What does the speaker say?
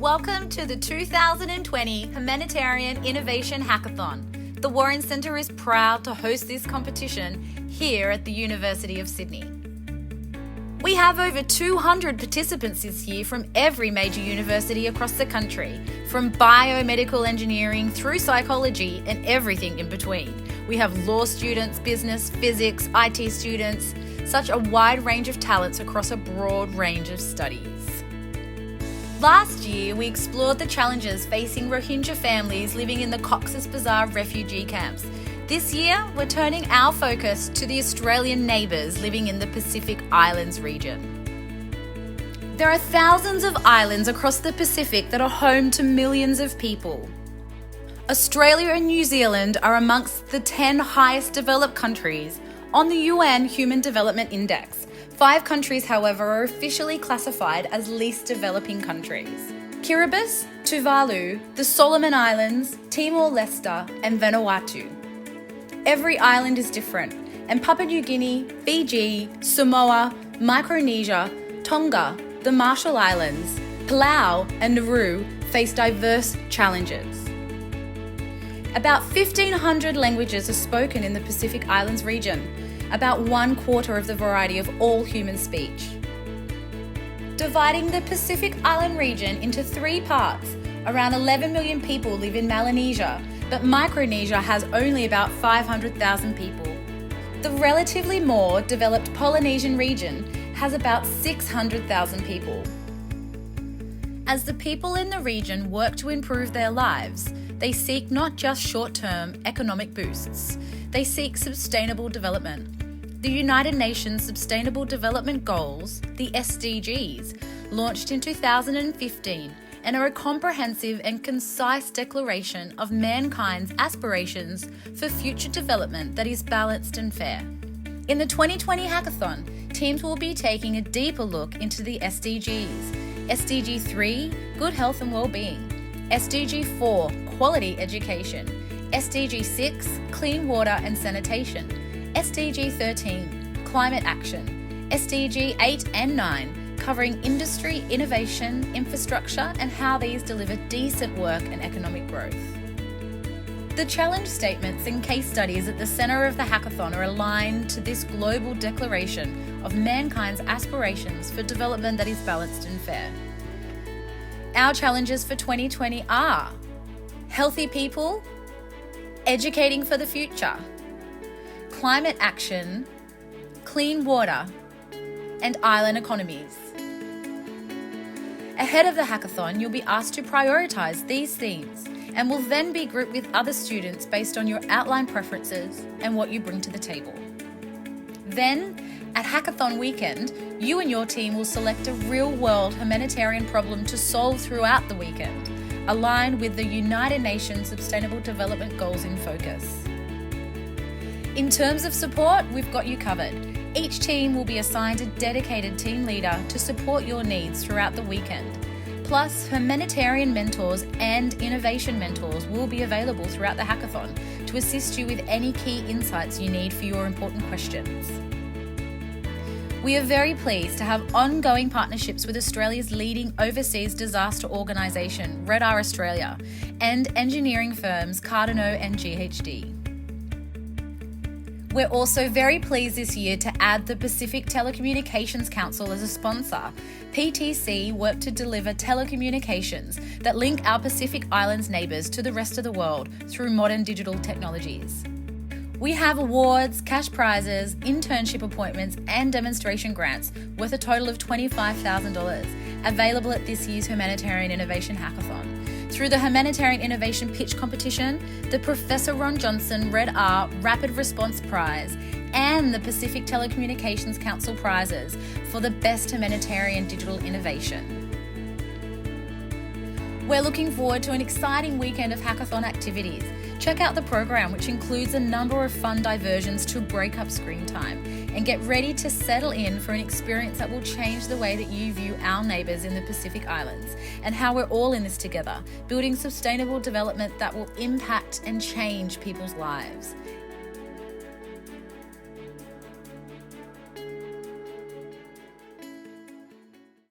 Welcome to the 2020 Humanitarian Innovation Hackathon. The Warren Centre is proud to host this competition here at the University of Sydney. We have over 200 participants this year from every major university across the country, from biomedical engineering through psychology and everything in between. We have law students, business, physics, IT students, such a wide range of talents across a broad range of studies. Last year, we explored the challenges facing Rohingya families living in the Cox's Bazar refugee camps. This year, we're turning our focus to the Australian neighbours living in the Pacific Islands region. There are thousands of islands across the Pacific that are home to millions of people. Australia and New Zealand are amongst the 10 highest developed countries on the UN Human Development Index. 5 countries, however, are officially classified as least developing countries: Kiribati, Tuvalu, the Solomon Islands, Timor-Leste, and Vanuatu. Every island is different, and Papua New Guinea, Fiji, Samoa, Micronesia, Tonga, the Marshall Islands, Palau, and Nauru face diverse challenges. About 1,500 languages are spoken in the Pacific Islands region, about 1/4 of the variety of all human speech. Dividing the Pacific Island region into 3 parts, around 11 million people live in Melanesia, but Micronesia has only about 500,000 people. The relatively more developed Polynesian region has about 600,000 people. As the people in the region work to improve their lives, they seek not just short-term economic boosts, they seek sustainable development. The United Nations Sustainable Development Goals, the SDGs, launched in 2015 and are a comprehensive and concise declaration of mankind's aspirations for future development that is balanced and fair. In the 2020 Hackathon, teams will be taking a deeper look into the SDGs. SDG 3, Good Health and Wellbeing. SDG 4, Quality Education. SDG 6, Clean Water and Sanitation. SDG 13, Climate Action. SDG 8 and 9, covering industry, innovation, infrastructure, and how these deliver decent work and economic growth. The challenge statements and case studies at the centre of the hackathon are aligned to this global declaration of mankind's aspirations for development that is balanced and fair. Our challenges for 2020 are healthy people, educating for the future, climate action, clean water, and island economies. Ahead of the hackathon, you'll be asked to prioritise these themes and will then be grouped with other students based on your outline preferences and what you bring to the table. Then, at Hackathon weekend, you and your team will select a real-world humanitarian problem to solve throughout the weekend, aligned with the United Nations Sustainable Development Goals in focus. In terms of support, we've got you covered. Each team will be assigned a dedicated team leader to support your needs throughout the weekend. Plus, humanitarian mentors and innovation mentors will be available throughout the hackathon to assist you with any key insights you need for your important questions. We are very pleased to have ongoing partnerships with Australia's leading overseas disaster organisation, Red R Australia, and engineering firms Cardano and GHD. We're also very pleased this year to add the Pacific Telecommunications Council as a sponsor. PTC work to deliver telecommunications that link our Pacific Islands neighbours to the rest of the world through modern digital technologies. We have awards, cash prizes, internship appointments, and demonstration grants worth a total of $25,000 available at this year's Humanitarian Innovation Hackathon. Through the Humanitarian Innovation Pitch Competition, the Professor Ron Johnson Red R Rapid Response Prize, and the Pacific Telecommunications Council prizes for the best humanitarian digital innovation. We're looking forward to an exciting weekend of hackathon activities. Check out the program, which includes a number of fun diversions to break up screen time, and get ready to settle in for an experience that will change the way that you view our neighbours in the Pacific Islands and how we're all in this together, building sustainable development that will impact and change people's lives.